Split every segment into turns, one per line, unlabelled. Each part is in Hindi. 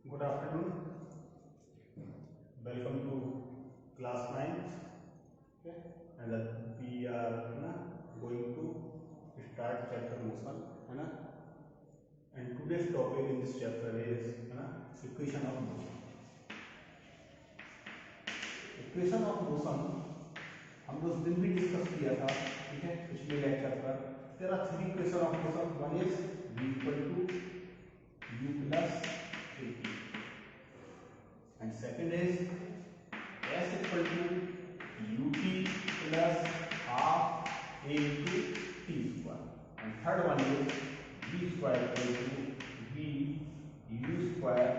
Good afternoon. Welcome to class 9. Okay. And we are going to start chapter motion. And today's topic in this chapter is equation of motion. Equation of motion हमने उस दिन भी डिस्कस किया था, ठीक है, पिछले लेक्चर पर. There are three equation of motion. One is v equal to u plus a and second is s equal to ut plus half a into t square and third one is v square equal to v u square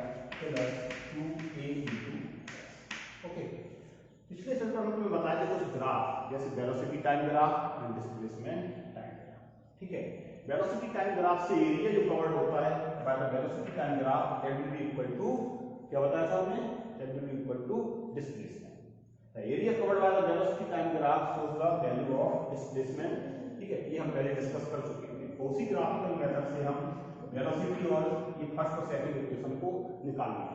plus 2a into s. Okay. पिछले चैप्टर में बताया था कुछ ग्राफ, जैसे velocity time graph and displacement time graph. ठीक है, वेलोसिटी टाइम ग्राफ से एरिया जो कवर्ड होता है by the velocity time graph that will be equal to, क्या बताया था हमने, that will be equal to displacement. The area covered by the velocity time graph shows the value of displacement. ठीक है, ये हम पहले डिस्कस कर चुके हैं. तो उसी ग्राफिकल मेथड से हम वेलोसिटी और ये फर्स्ट और सेकंड इक्वेशन को निकालेंगे.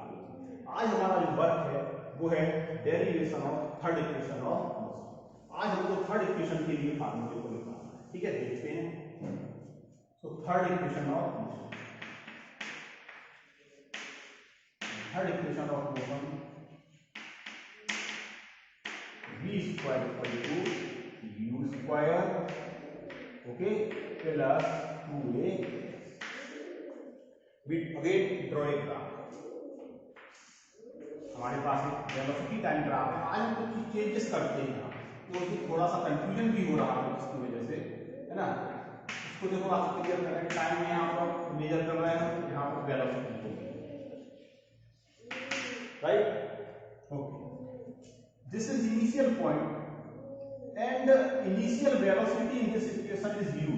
आज हमारा जो वर्क है वो है derivation of third equation of motion. आज हमको थर्ड इक्वेशन के लिए फार्मूले को निकालना है. ठीक है, देखते हैं. So third equation of motion, third equation of motion v square equal to u square, okay, plus 2a. We again draw a graph. हमारे पास एक वेलोसिटी टाइम ग्राफ है. आज हम कुछ चेंजेस करते हैं तो उसमें थोड़ा सा कंफ्यूजन भी हो रहा है इसकी वजह से, है ना. उसको देखो आप क्लियर करें. टाइम में यहाँ पर मेजर कर रहे हैं, यहाँ पर वेलोसिटी होगी, right. Okay, this is initial point and initial velocity in this equation is u,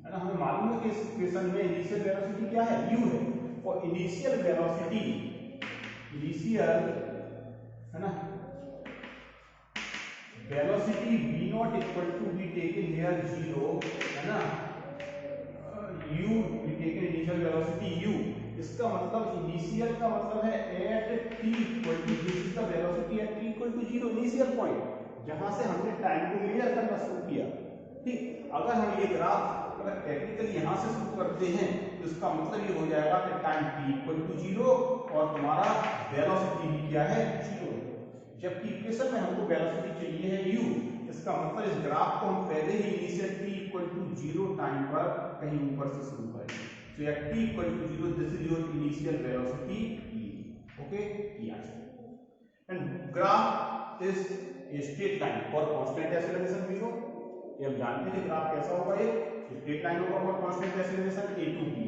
है ना. हमें मालूम है कि इस इक्वेशन में इनिशियल वेलोसिटी क्या है, u है. और इनिशियल वेलोसिटी, इनिशियल, है ना, velocity v not equal to be taken here 0, है ना, u be taken initial velocity u. इसका मतलब इनिशियल का मतलब है at t equal to, this is the velocity at t equal to 0, initial point जहां से हमने टाइम को मेजर करना शुरू किया. ठीक, अगर हम ये ग्राफ अगर टेक्निकली यहां से शुरू करते हैं तो इसका मतलब ये हो जाएगा कि टाइम t इक्वल टू 0 और तुम्हारा वेलोसिटी भी क्या है, 0. जबकि इक्वेशन में हमको वेलोसिटी चाहिए है u. इसका मतलब इस ग्राफ को हम पहले ही initial t equal to 0 time पर कहीं ऊपर से शुरू करेंगे. तो at t equal to 0 this is your initial velocity u. Okay, ये end graph is a straight line for constant acceleration 0. ये हम जानते हैं ग्राफ कैसा होगा, ये स्ट्रेट लाइन होगा for constant acceleration a to b.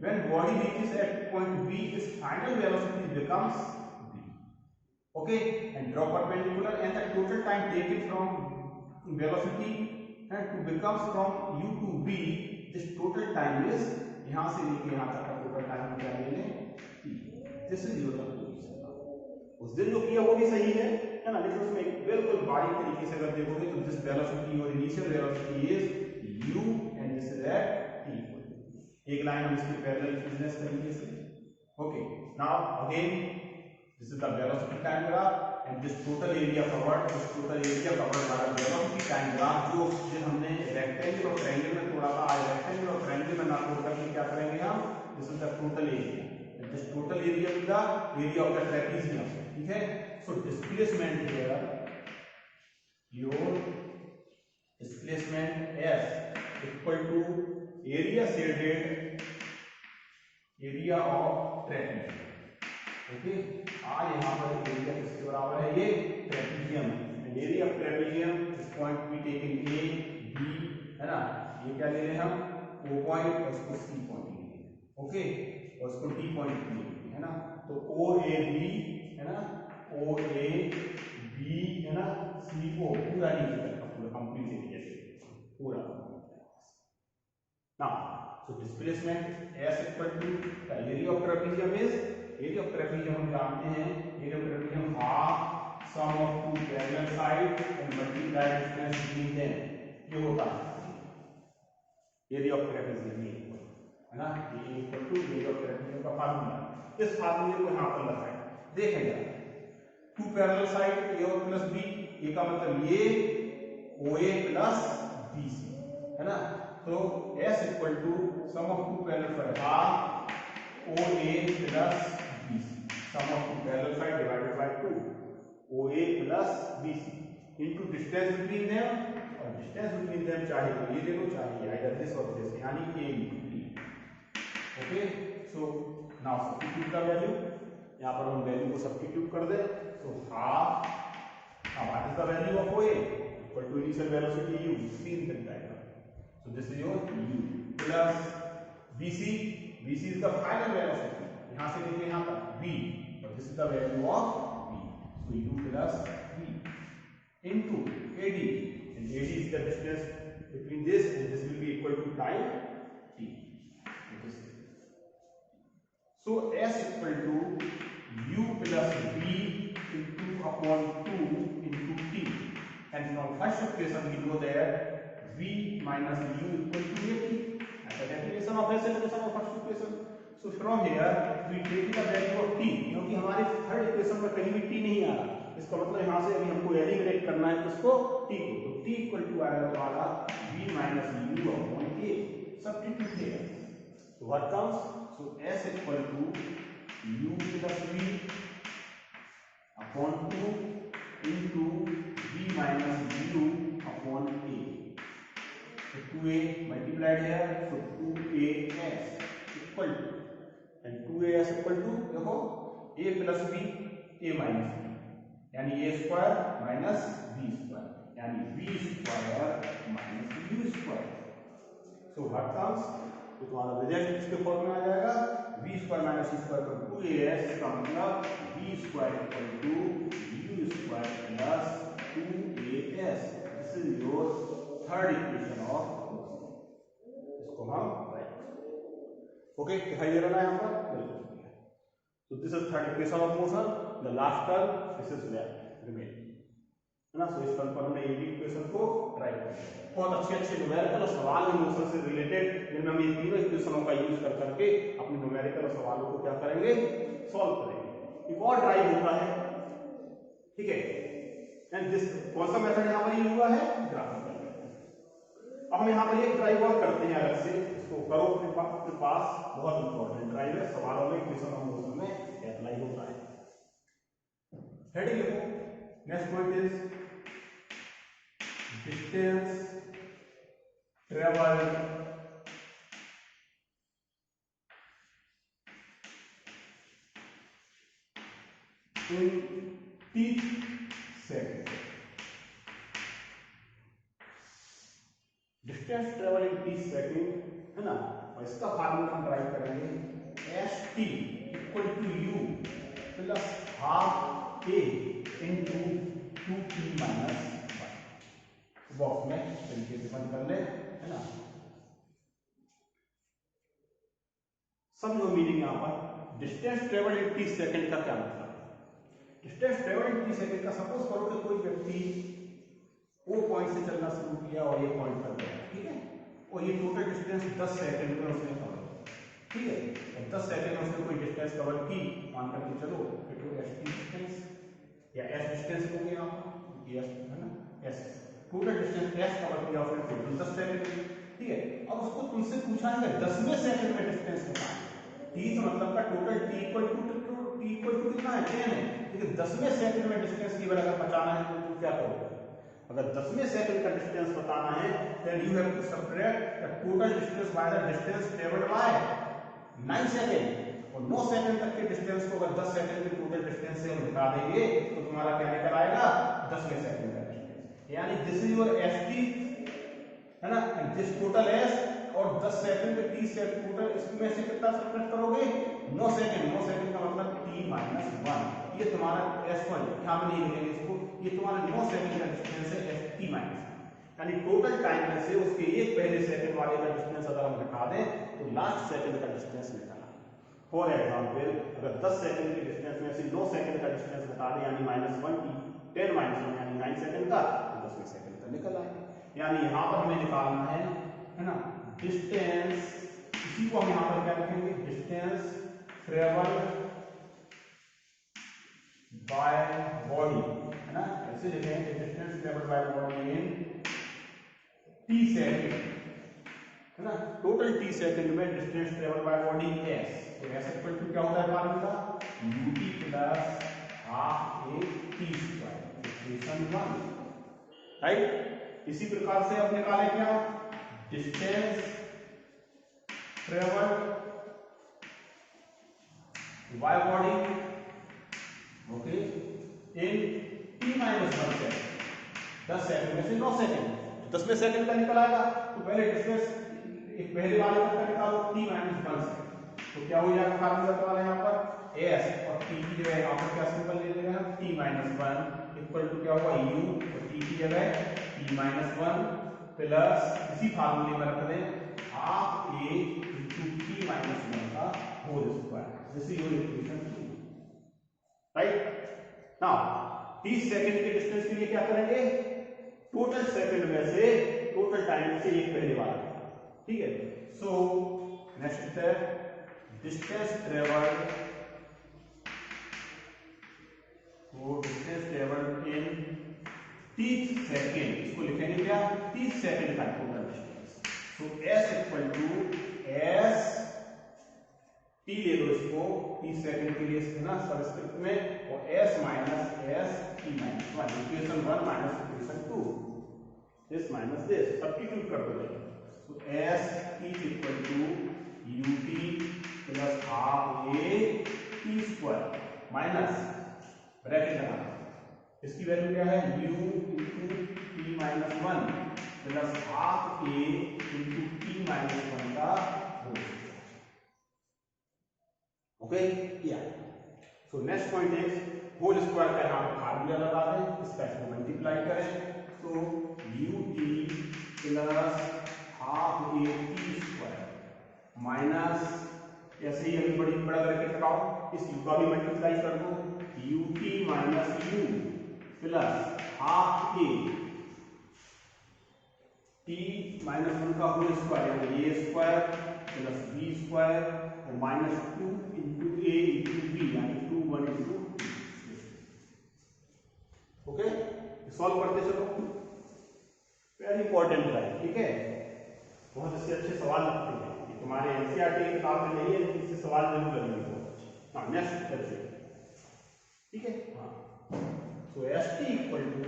When body reaches at point B, its final velocity becomes v. Okay, and draw perpendicular and the total time taken from velocity and to becomes from u to b. This total time is, यहाँ से लेके यहाँ तक का total time क्या ले लें, t. This is your position. उस दिन जो किया वो भी सही है ना, लेकिन उसमें बिल्कुल बारीक तरीके से अगर देखोगे तो this velocity और initial velocity is u and this is at t. एक लाइन हम इसके पैरेलल बिजनेस तरीके से. Okay, now again this is the velocity time graph and this total area covered, this total area covered by the velocity time graph. जो जिस हमने रेक्टेंगल और ट्रायंगल में तोड़ा था, आज रेक्टेंगल और ट्रायंगल में ना तोड़ करके क्या करेंगे हम, this is the total area and this total area is the area of the trapezium. ठीक है, so displacement here, your displacement s equal to area shaded area of trapezium. Okay, आज यहाँ पर एरिया किसके बराबर है, ये ट्रेपेजियम है. एरिया ऑफ ट्रेपेजियम इस point be taken A B, है ना. ये क्या ले रहे हैं हम, ओ पॉइंट और इसको सी पॉइंट ले रहे हैं. ओके, और इसको डी पॉइंट ले रहे हैं, है ना. तो ओ ए बी, है ना, ओ ए बी, है ना, सी ओ पूरा नीचे तक पूरा कंप्लीट एरिया से पूरा. Now, so displacement s equal to the area of trapezium is, area of trapezium हम जानते हैं, area of trapezium half sum of two parallel sides and multiply distance between them. ये होता है area of trapezium. है ना, ये equal to rays of character का फार्मूला। इस फार्मूले को यहाँ पर लगाएं, देखेंगे टू पैरेलल साइड ए और प्लस बी, ए का मतलब ये ओ ए प्लस बी सी, है ना। तो S equal to sum of two parallel side half O A plus B C, sum of two parallel side divided by 2 O A plus B C into distance between them, और डिस्टेंस बिटवीन देम चाहे तो ये ले लो चाहे ये, आइदर दिस और दिस, यानी a into b। Okay, so now substitute का वैल्यू, यहाँ पर हम वैल्यू को सब्स्टिट्यूट कर दे। So half, now what is the value of OA equal to initial velocity u, seen in diagram, so this is your u plus BC, BC is the final velocity, यहाँ से लेके यहाँ तक v, और this is the value of v, so u plus v into AD, and AD is the distance between this and this will be equal to time t, so S equal to u plus v into upon 2 into t, and from first equation we know that v minus u equal to at, and the definition of S equation of first equation. So from here we take the value of t, क्योंकि हमारे थर्ड इक्वेशन में कहीं भी t नहीं आ रहा, इसका मतलब यहाँ से अभी हमको एलिमिनेट करना है किसको, t को, तो t इक्वल टू आएगा हमारा v minus u upon a, substitute here, so what comes, so S equal to u plus v upon 2 into v minus u upon a, so 2a multiplied here, so 2as equal to, and 2as equal to देखो a plus b a minus b, यानी a square minus b square, यानी v square minus u square, so what comes, तो तुम्हारा रिजल्ट इसके फॉर्म में आ जाएगा v square minus c square का 2as का मतलब v square equal to u square plus 2as, this is your third equation of, इसको हम राइट, ओके, दिखाई दे रहा है यहाँ पर, बिल्कुल, तो this is third equation of motion, the last term this is left remain, है ना। सो इस टर्म पर हमने ये इक्वेशन को ट्राई किया, बहुत अच्छे अच्छे न्यूमेरिकल और सवाल मोशन से रिलेटेड, जिनमें हम इन तीनों इक्वेशनों का यूज कर करके अपने न्यूमेरिकल और सवालों को क्या करेंगे, सॉल्व करेंगे। एक और ड्राइव होता है, ठीक है, एंड दिस कौन सा मेथड यहाँ पर यूज हुआ है, ग्राफिकल मेथड। अब हम यहाँ पर एक ड्राइव और करते हैं अलग से, इसको करो अपने पास, बहुत इंपॉर्टेंट ड्राइव है, सवालों में इक्वेशन ऑफ मोशन में अप्लाई होता है। हेडिंग लिखो, next point is distance traveled in t second, distance travel in t second, है ना, और इसका फार्मूला हम ड्राइव करेंगे st equal to u plus half a into 2t minus, box में तरीके से बंद कर ले, है ना। समझो मीनिंग यहाँ पर, distance travel in t second का क्या मतलब है, distance travel in t second का, सपोज करो कि कोई व्यक्ति O पॉइंट से चलना शुरू किया और ये पॉइंट पर गया, ठीक है, और ये टोटल डिस्टेंस 10 सेकंड में उसने कवर किया, ठीक है, और 10 सेकंड में उसने कोई डिस्टेंस कवर की, मान करके चलो इट हो s डिस्टेंस या s डिस्टेंस हो गया, ये है ना, s total distance s cover किया उसने टोटल 10 सेकंड में, ठीक है। अब उसको तुमसे पूछा है 10वें सेकंड में डिस्टेंस बताना, t मतलब का टोटल t इक्वल टू कितना है, 10 है, लेकिन 10वें सेकंड में डिस्टेंस की अगर बताना है तो तुम क्या करोगे, अगर 10वें सेकंड का डिस्टेंस बताना है then you have to subtract the total distance by the distance traveled by 9 second, और 9 सेकंड तक के डिस्टेंस को अगर 10 सेकंड के टोटल डिस्टेंस से हम घटा देंगे तो तुम्हारा क्या निकल आएगा, 10वें सेकंड का डिस्टेंस, यानी दिस इज योर st, है ना, एंड दिस टोटल s, और 10 सेकंड के 30 सेकंड टोटल, इसमें से कितना सबट्रैक्ट करोगे, 9 सेकंड का मतलब t माइनस 1, ये तुम्हारा s1, ध्यान में नहीं लिखेंगे इसको, ये तुम्हारा 9 सेकंड का डिस्टेंस है st माइनस, यानी टोटल टाइम में से उसके एक पहले सेकंड वाले का डिस्टेंस अगर हम घटा दें तो लास्ट सेकंड का डिस्टेंस निकला। फॉर एग्जांपल अगर 10 सेकंड के डिस्टेंस में से 9 सेकंड का डिस्टेंस घटा दें यानी -1t, 10 - 1 यानी 9 सेकंड का, तो 10वें सेकंड का निकल आएगा। यानी यहां पर हमें निकालना है ना, डिस्टेंस इसी को हम यहाँ पर क्या लिखेंगे, डिस्टेंस ट्रेवल बाय बॉडी, है ना, ऐसे लिखेंगे distance travel by body in T second, है ना, टोटल टी सेकेंड में distance travel by body S. तो एस इक्वल टू क्या होता है formula, UT plus half A T square, equation 1, right. इसी प्रकार से अब निकाले क्या, distance travel by body, okay, in T minus 1 second, 10 second में से 9 सेकेंड, 10वें सेकंड का निकल आएगा। तो पहले डिस्टेंस एक पहले वाले तक का निकालो t माइनस 1 सेकंड, तो क्या हो जाएगा फार्मूला वाला यहाँ पर s और t की जगह यहाँ पर क्या सिंबल ले लेंगे हम, t माइनस 1 इक्वल टू क्या होगा u, और t की जगह t माइनस 1 प्लस इसी फार्मूले में रख दें half a into t minus 1 का whole square, this is your equation 2, right. Now 30 second के डिस्टेंस के लिए क्या करेंगे, टोटल सेकंड में से टोटल टाइम से एक पहले वाला, ठीक है। So next step, distance travel, वो डिस्टेंस ट्रेवल इन 30 सेकंड, इसको लिखेंगे क्या, 30 सेकंड का total distance. So s equal to S t ले लो इसको 30 सेकंड के लिए, है ना, सबस्क्रिप्ट में, और s minus S t minus 1, equation 1 minus equation 2, this minus this, substitute कर दो। तो s is equal to ut plus half a t square minus bracket लगाना, इसकी वैल्यू क्या है, u into t minus 1 plus half a into t minus 1 का होल, ओके, या। So next point is whole square का यहाँ पर फार्मूला लगा दें, इसका इसको मल्टीप्लाई करें, तो ut plus half a t square minus, ऐसे ही अभी बड़ा करके लगाओ, इस u का भी मल्टीप्लाई कर दो, ut minus u plus half a t minus 1 का होल स्क्वायर, यानी a square plus b square और minus 2 into a into b, यानी 2 1 इंटू, ओके। सॉल्व करते चलो, वेरी इंपॉर्टेंट है, ठीक है, बहुत इससे अच्छे सवाल लगते हैं, ये तुम्हारे एनसीईआरटी की किताब में नहीं है लेकिन इससे सवाल जरूर लगेंगे। हाँ, नेक्स्ट करते हैं, ठीक है, हाँ। So S T equal to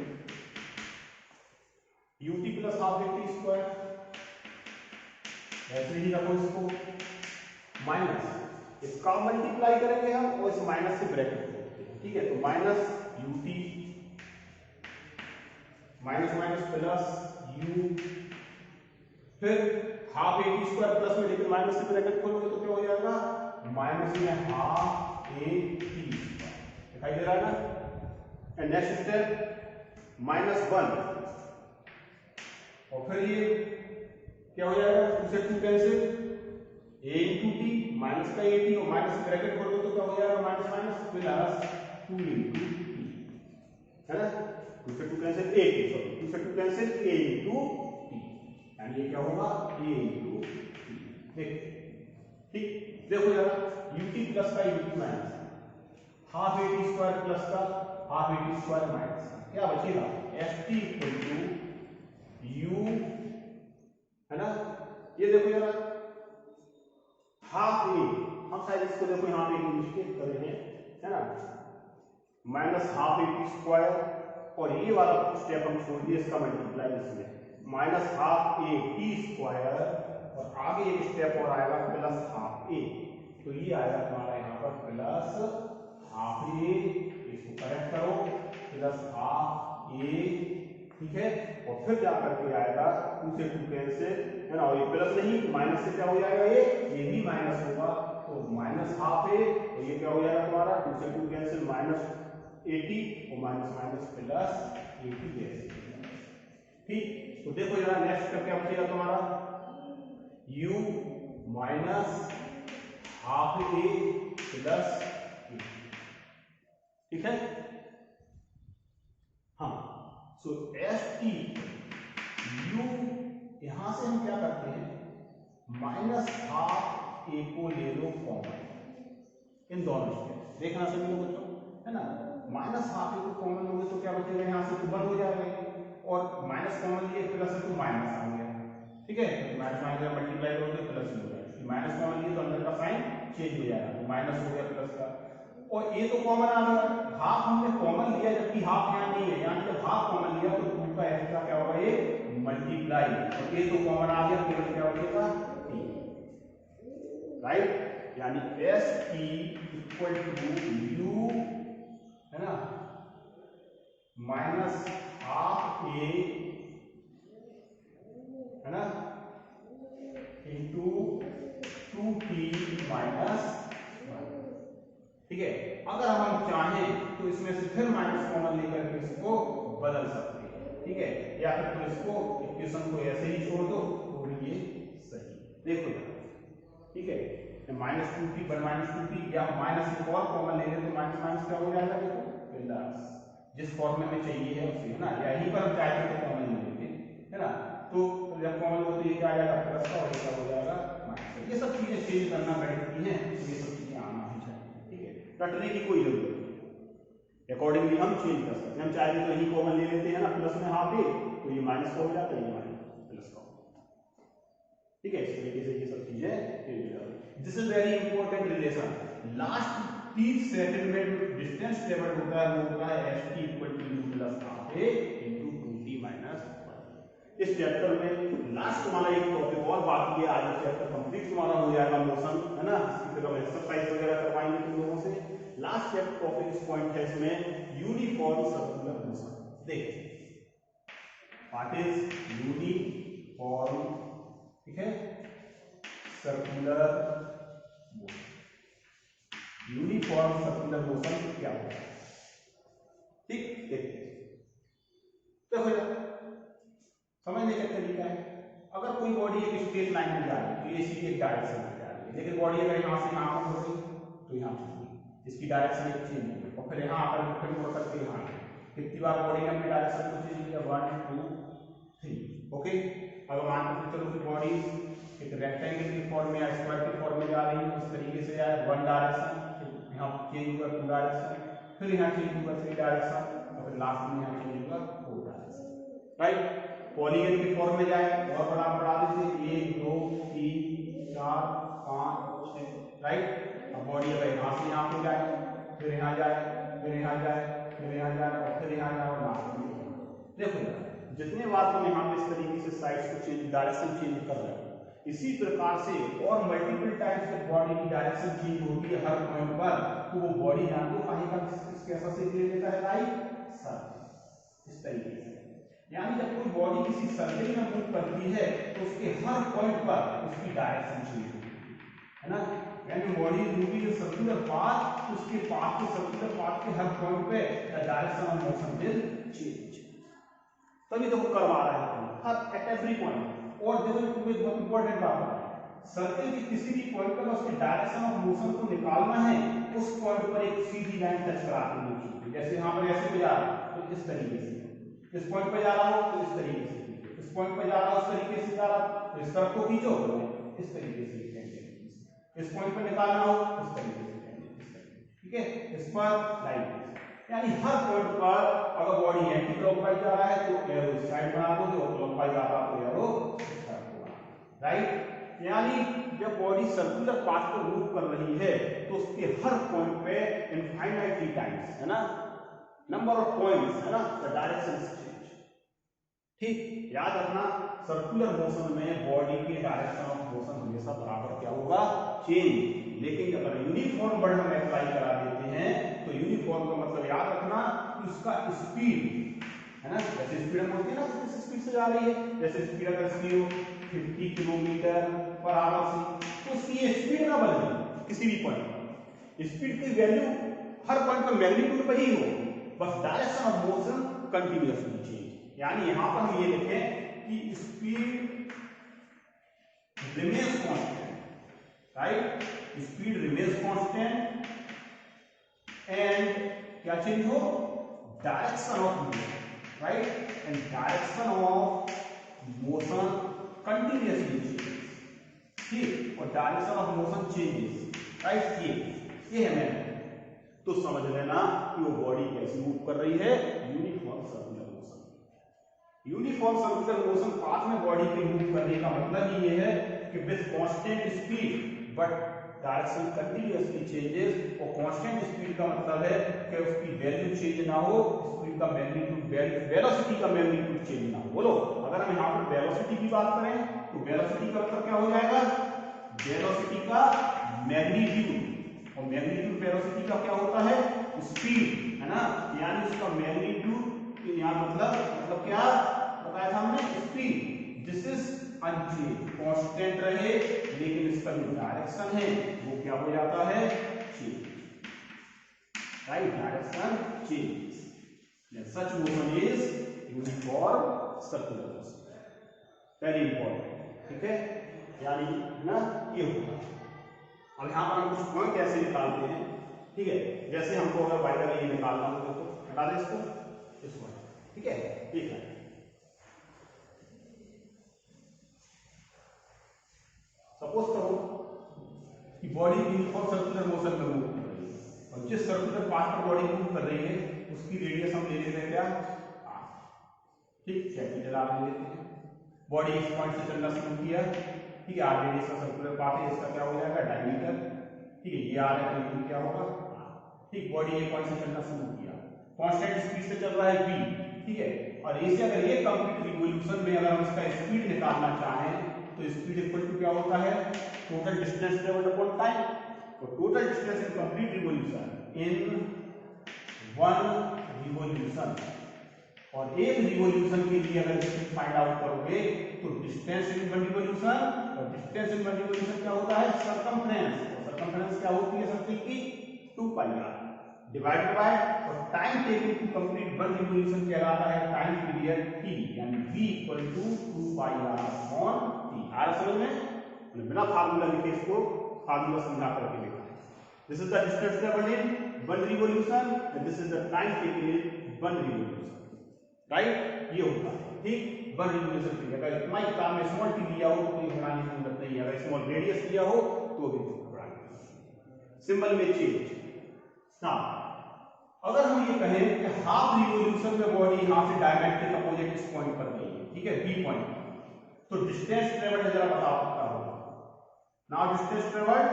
ut plus half A T square, ऐसे ही रखो इसको, माइनस इसका मल्टीप्लाई करेंगे हम और इस माइनस से ब्रैकेट करते हैं, ठीक है। तो minus ut minus minus plus u, फिर half A T square plus में, लेकिन माइनस से ब्रैकेट खोलोगे तो क्या हो जाएगा, माइनस में हाफ ए टी स्क्वायर, दिखाई दे रहा है ना। एंड नेक्स्ट स्टेप माइनस 1, और फिर ये क्या हो जाएगा, 2 से 2 cancel, a into T minus का ए टी, और माइनस ब्रैकेट खोल दो तो क्या हो जाएगा, minus minus plus 2 into T, है ना, 2 से 2 कैंसिल a टी, सॉरी 2 से 2 कैंसिल a इंटू टी, यानी ये क्या होगा a इंटू टी, ठीक। देखो यार ut प्लस का ut minus half A T square plus का half A T square minus, क्या बचेगा, S T equal to u, है ना, ये देखो यार हाफ ए, हम शायद इसको देखो यहाँ पे एक मिस्टेक कर रहे हैं, है ना, minus half A T square, और ये वाला स्टेप हम छोड़ दिए, इसका मल्टीप्लाई इसमें minus half A T square, और आगे एक स्टेप और आएगा प्लस हाफ ए, तो ये आएगा तुम्हारा यहाँ पर प्लस हाफ ए, इसको करेक्ट करो, प्लस हाफ ए, ठीक है, और फिर जा करके आएगा 2 से 2 कैंसिल, है ना, और ये प्लस नहीं माइनस से क्या हो जाएगा, ये भी माइनस होगा, तो माइनस हाफ ए, और ये क्या हो जाएगा तुम्हारा 2 से 2 कैंसिल माइनस 80, और माइनस माइनस प्लस 80, ठीक। तो देखो जरा नेक्स्ट का क्या बचेगा तुम्हारा, u माइनस हाफ ए प्लस ए, ठीक है, हाँ। सो एस टी u, यहां से हम क्या करते हैं, माइनस हाफ ए को ले लो कॉमन इन दोनों स्टेप। देखना सभी लोग बच्चों, है ना, माइनस हाफ ए को कॉमन लोगे तो क्या बचेगा, यहाँ से तो बंद हो जाएगा, और माइनस कॉमन लिए प्लस है तो माइनस आ गया, ठीक है, तो माइनस माइनस मल्टीप्लाई करोगे प्लस हो जाएगा, माइनस कॉमन लिए तो अंदर का साइन चेंज हो जाएगा, तो माइनस हो गया प्लस का, और ये तो कॉमन आ गया, हाफ हमने कॉमन लिया जबकि हाफ यहाँ नहीं है, यानी जब हाफ कॉमन लिया तो 2 का एक्स्ट्रा क्या होगा, ये मल्टीप्लाई, और ये तो कॉमन आ गया, केवल क्या बचेगा टी, राइट, यानी S T equal to U, है ना, माइनस हाफ ए, है ना, इंटू 2t माइनस, ठीक है। अगर हम चाहें तो इसमें से फिर माइनस कॉमन लेकर के इसको बदल सकते हैं, ठीक है, या फिर तो इसको इक्वेशन को ऐसे ही छोड़ दो तो ये सही, देखो ठीक है, माइनस 2t पर माइनस 2t, या माइनस एक और कॉमन ले लें तो माइनस माइनस क्या हो जाएगा, देखो प्लस, जिस फॉर्म में चाहिए है उसे, है ना, यहीं पर हम चाहते तो कॉमन ले लेंगे, है ना, तो जब कॉमन हो तो ये क्या आ जाएगा प्लस का, और ये क्या हो जाएगा माइनस। ये सब चीजें चेंज करना गणित की हैं, ये सब चीजें आना ही चाहिए, ठीक है, रटने की कोई जरूरत नहीं, अकॉर्डिंगली हम चेंज कर सकते हैं, हम चाहते तो यही कॉमन ले लेते हैं ना, प्लस में हाफ ए तो ये माइनस का हो जाता है, ये माइनस प्लस का, ठीक है, इस तरीके से ये सब चीजें चेंज हो जाती है। This is very important relation, last 30 second में डिस्टेंस टेबल होता है, वो होता है S T equal to U plus half A into 2t minus 1। इस चैप्टर में लास्ट तुम्हारा एक टॉपिक और बाकी है, आज चैप्टर कंप्लीट तुम्हारा हो जाएगा मोशन, है ना, इसकी फिर हम एक्सरसाइज वगैरह करवाएंगे तुम लोगों से। लास्ट चैप्टर टॉपिक इस पॉइंट है इसमें यूनिफॉर्म सर्कुलर मोशन। देख व्हाट इज यूनिफॉर्म, ठीक है, circular motion, uniform circular motion क्या होता है, ठीक, देखते देखो समझने का तरीका है, अगर कोई बॉडी एक स्ट्रेट लाइन में जा रही है तो ये सीधी एक डायरेक्शन में जा रही है, लेकिन बॉडी अगर यहाँ से यहाँ पर मुड़ गई तो यहाँ चली, इसकी डायरेक्शन एक चेंज हुई, और फिर यहाँ आकर फिर मुड़ करके यहाँ, कितनी बार बॉडी ने अपनी डायरेक्शन को चेंज किया, 1 2 3, ओके। अब मान के चलो कि बॉडी एक रेक्टेंगल की फॉर्म में या स्क्वायर की फॉर्म में जा रही है, इस तरीके से जाए, 1 डायरेक्शन, यहाँ चेंज हुआ 2 डायरेक्शन, फिर यहाँ चेंज हुआ 3 डायरेक्शन, और फिर लास्ट में यहाँ चेंज हुआ 4 डायरेक्शन, राइट। पॉलीगन की फॉर्म में जाए और बढ़ा देते 1 2 3 4 5 6, राइट। अब बॉडी अगर यहाँ से यहाँ पे जाए, फिर यहाँ जाए, फिर यहाँ जाए, फिर यहाँ जाए, और फिर यहाँ जाए, और लास्ट में देखो जितने बार तुम यहाँ पे इस तरीके से साइड्स को चेंज, डायरेक्शन चेंज कर रहे हो, इसी प्रकार से और मल्टीपल टाइम्स जब बॉडी की डायरेक्शन चेंज होती है हर पॉइंट पर, तो वो बॉडी यहाँ को कहीं का कैसा से ले लेता है, राइट सर्कल, इस तरीके से। यानी जब कोई बॉडी किसी सर्कल में मूव करती है तो उसके हर पॉइंट पर उसकी डायरेक्शन चेंज होती है ना, यानी body is moving in circular path, उसके पाथ के सर्कुलर पाथ के हर पॉइंट पे the direction of motion will change, तभी तो वो करवा रहा है हर एट एवरी पॉइंट। और देखो तुम्हें बहुत इंपॉर्टेंट बात है, सर्कल के किसी भी पॉइंट पर उसके डायरेक्शन ऑफ मोशन को निकालना है, उस पॉइंट पर एक सीधी लाइन टच करा के देखिए, जैसे यहाँ पर ऐसे पे जा रहा है तो इस तरीके से, इस पॉइंट पे जा रहा हो तो इस तरीके से खींचो, इस पॉइंट पे जा रहा हो इस तरीके से जा रहा तो इस तरफ को खींचो, इस तरीके से इस पॉइंट पे निकालना हो इस तरीके से, ठीक है, इस पर लाइन, यानी हर पॉइंट पर अगर बॉडी एंटी क्लॉकवाइज जा रहा है तो एरो इस साइड बना दोगे, और क्लॉकवाइज आ रहा है तो एरो इस साइड बना, राइट। यानी जब बॉडी सर्कुलर पाथ पर मूव कर रही है तो उसके हर पॉइंट पे इनफाइनाइटली टाइम्स, है ना, नंबर ऑफ पॉइंट्स, है ना, द डायरेक्शन चेंज, ठीक, याद रखना सर्कुलर मोशन में बॉडी के डायरेक्शन ऑफ मोशन हमेशा बराबर क्या होगा, चेंज। लेकिन अगर यूनिफॉर्म वर्ड हम अप्लाई करा देते हैं तो यूनिफॉर्म का मतलब याद रखना कि उसका स्पीड, है ना, जैसे स्पीड हम बोलते हैं ना किस स्पीड से जा रही है, जैसे स्पीड अगर इसकी 50 किलोमीटर पर आवर से, तो उसकी स्पीड ना बदले किसी भी पॉइंट पर, स्पीड की वैल्यू हर पॉइंट पर मैग्नीट्यूड पर ही हो, बस direction of motion continuously change. यानी यहां पर हम ये लिखें कि speed remains constant, right, speed remains constant and क्या चेंज हो, direction of motion, right, and direction of motion continuously change, ठीक, और direction of motion changes, right. ये है मैंने, तो समझ लेना कि वो बॉडी कैसे मूव कर रही है, uniform circular motion. Uniform circular motion path में बॉडी के मूव करने का मतलब ही ये है कि with constant speed but direction continuously changes, और कांस्टेंट स्पीड का मतलब है कि उसकी वैल्यू चेंज ना हो, स्पीड का मैग्नीट्यूड, वेलोसिटी का मैग्नीट्यूड चेंज ना हो। बोलो, अगर हम यहाँ पर वेलोसिटी की बात करें तो वेलोसिटी का मतलब क्या हो जाएगा, वेलोसिटी का मैग्नीट्यूड, और मैग्नीट्यूड वेलोसिटी का क्या होता है, स्पीड, है ना। यानी उसका मैग्नीट्यूड यहाँ मतलब क्या बताया था हमने, speed. This is unchange, constant रहे, लेकिन इसका जो डायरेक्शन है वो क्या हो जाता है, change, right, direction change. Such motion is uniform circular motion, very important, ठीक है। यानी ना ये होगा। अब यहाँ पर हम कुछ पॉइंट कैसे निकालते हैं, ठीक है। जैसे हमको अगर बाय द वे ये निकालना हो तो हटा दें इसको, ठीक है, ठीक है। सपोज करो कि बॉडी यूनिफॉर्म सर्कुलर मोशन में मूव कर रही है, और जिस सर्कुलर पाथ पर बॉडी मूव कर रही है उसकी रेडियस हम ले लेते हैं क्या, ठीक, कैपिटल आर ले लेते हैं। बॉडी इस पॉइंट से चलना शुरू किया, ठीक है, आर रेडियस का सर्कुलर पाथ है, इसका क्या हो जाएगा, डायमीटर, ठीक है, ये आर है, तो क्या होगा, ठीक। बॉडी ए पॉइंट से चलना शुरू किया, कांस्टेंट स्पीड से चल रहा है v, ठीक है, और ए से अगर ये कंप्लीट रिवॉल्यूशन में अगर हम इसका स्पीड निकालना चाहें तो स्पीड इक्वल टू क्या होता है, total distance travelled upon time. तो total distance in complete revolution in one revolution, और एक रिवॉल्यूशन के लिए अगर स्पीड फाइंड आउट करोगे तो डिस्टेंस इन वन रिवॉल्यूशन, और डिस्टेंस इन वन रिवॉल्यूशन क्या होता है, सर्कमफ्रेंस, और सर्कमफ्रेंस क्या होती है सर्कल की, 2 पाई r डिवाइडेड बाय, और time taken to complete one revolution कहलाता है टाइम पीरियड t, यानी v equal to 2 pi r upon t। आ रहा समझ में, बिना फार्मूला लिखे इसको फार्मूला समझा करके लिखा है। This is the distance travelled in one revolution and this is the time taken in one revolution, right, ये होता है, ठीक। वन रिवॉल्यूशन के लिए अगर इतना किताब में स्मॉल t दिया हो तो ये घबराने की जरूरत नहीं है, अगर स्मॉल रेडियस दिया हो तो भी घबराने, सिंबल में चेंज। ना अगर हम ये कहें कि हाफ रिवॉल्यूशन में बॉडी यहां से डायमेट्रिक अपोजिट इस पॉइंट पर गई है, ठीक है, बी पॉइंट, तो डिस्टेंस ट्रेवल्ड जरा बताओ कितना होगा। Now distance travelled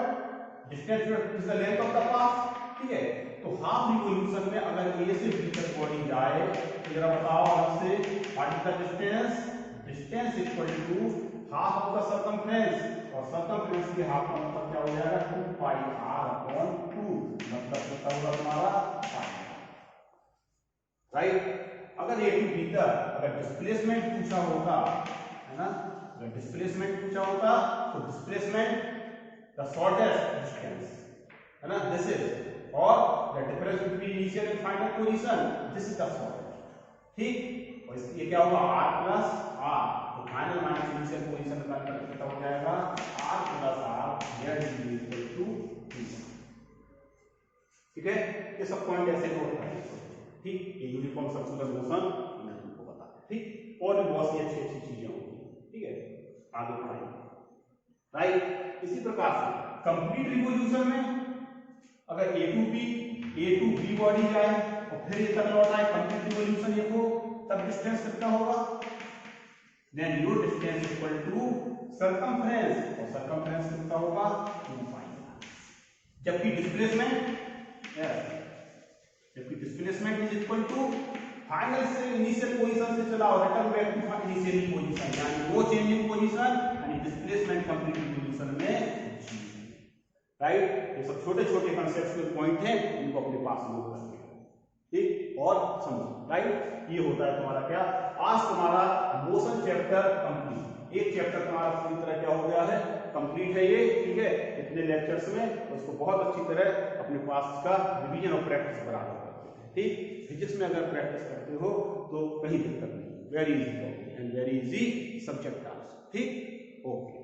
is the length of the path, ठीक है, तो हाफ रिवॉल्यूशन में अगर ए से बी तक बॉडी जाए तो जरा बताओ अलग से, what is the distance, distance equal to half of the circumference, और सर्कमफ्रेंस के हाफ का मतलब क्या हो जाएगा, 2 पाई r अपॉन 2, मतलब कितना होगा तुम्हारा पाई, राइट। अगर ए टू बी तक अगर डिस्प्लेसमेंट पूछा होता, है ना, अगर डिस्प्लेसमेंट पूछा होता तो डिस्प्लेसमेंट द शॉर्टेस्ट डिस्टेंस, है ना, दिस इज, और the difference between initial and final position, this is the shortest, ठीक। और इसलिए क्या होगा, r प्लस r, तो फाइनल माइनस इनिशियल पोजीशन निकाल कर कितना हो जाएगा, r plus r z is equal to 2, ठीक है। ये सब पॉइंट ऐसे नोट करें, ठीक, ये यूनिफॉर्म सर्कुलर मोशन मैंने तुमको बताया, ठीक। और भी बहुत सी अच्छी अच्छी चीजें होंगी, ठीक है, आगे पढ़ाएंगे, राइट। इसी प्रकार से कंप्लीट रिवॉल्यूशन में अगर ए टू बी बॉडी जाए और फिर ये तक लौट आए कंप्लीट रिवॉल्यूशन ये हो, तब डिस्टेंस कितना होगा, then your distance equal to circumference, और सर्कमफ्रेंस कितना होगा, 2 पाई। जबकि displacement is equal to final से इनिशियल पोजीशन से चला और return back to initial position, यानी नो चेंज इन पोजीशन, यानी डिस्प्लेसमेंट कंप्लीट पोजीशन में, राइट। ये सब छोटे छोटे कंसेप्चुअल पॉइंट हैं, इनको अपने पास नोट करके, ठीक, और समझो, राइट। ये होता है तुम्हारा क्या, आज तुम्हारा मोशन चैप्टर कंप्लीट, एक चैप्टर तुम्हारा पूरी तरह क्या हो गया है, कंप्लीट है ये, ठीक है। इतने लेक्चर्स में उसको बहुत अच्छी तरह अपने पास का रिवीजन और प्रैक्टिस बराबर करते हैं, ठीक। फिजिक्स में अगर प्रैक्टिस करते हो तो कहीं दिक्कत नहीं, very easy topic and very easy subject answer, ठीक, ओके।